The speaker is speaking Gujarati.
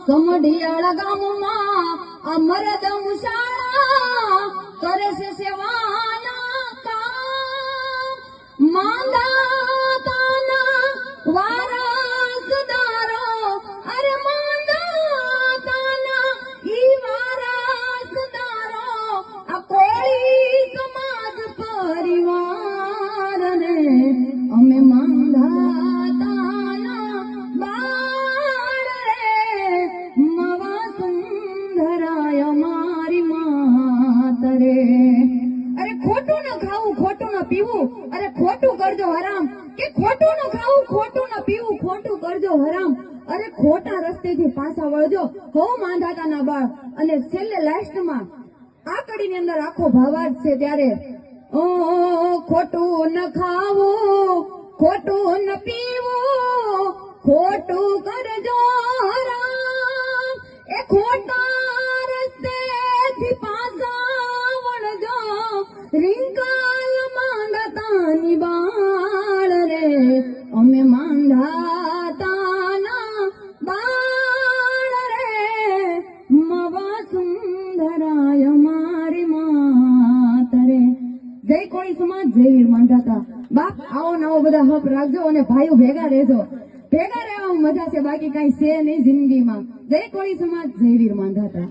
સમઢિયાળા ગામમાં આ મરદમ શાળા કરે છે સેવાના કામ માંદાતાના વારસદારો અરે માંદાતાના ઈ વારસદારો આ કોળી સમાજ પરિવાર ને અમે માંદાતાના બાળ રે મવા સુંદરાય મારી માતરે અરે ખોટું ન ખાવું ખોટું ન પીવું અરે ખોટું કરજો હરામ કે ખોટું ન ખાવું ખોટું ન પીવું ખોટું કરજો હરામ અરે ખોટા રસ્તેથી પાછા વળજો હો માંધાતાના બાળ અને છેલ્લે લાસ્ટમાં આ કડીની અંદર આખો ભાવાર્થ છે ત્યારે ઓ ખોટું ન ખાવું ખોટું ન પીવું ખોટું કરજો હરામ એ ખોટા રસ્તેથી પાછા વળજો રિંકાલ માંધાતાની બાળ રે અમે માંધાતાના બાળ રે મવા સુંદરાય મારી માતરે જય કોળી સમાજ જય વીર માંધાતા બાપ આવો નવો બધા હક રાખજો અને ભાઈઓ ભેગા રહેજો ભેગા રહેવામાં મજા છે બાકી કઈ છે નહીં જિંદગીમાં જય કોળી સમાજ જય વીર માંધાતા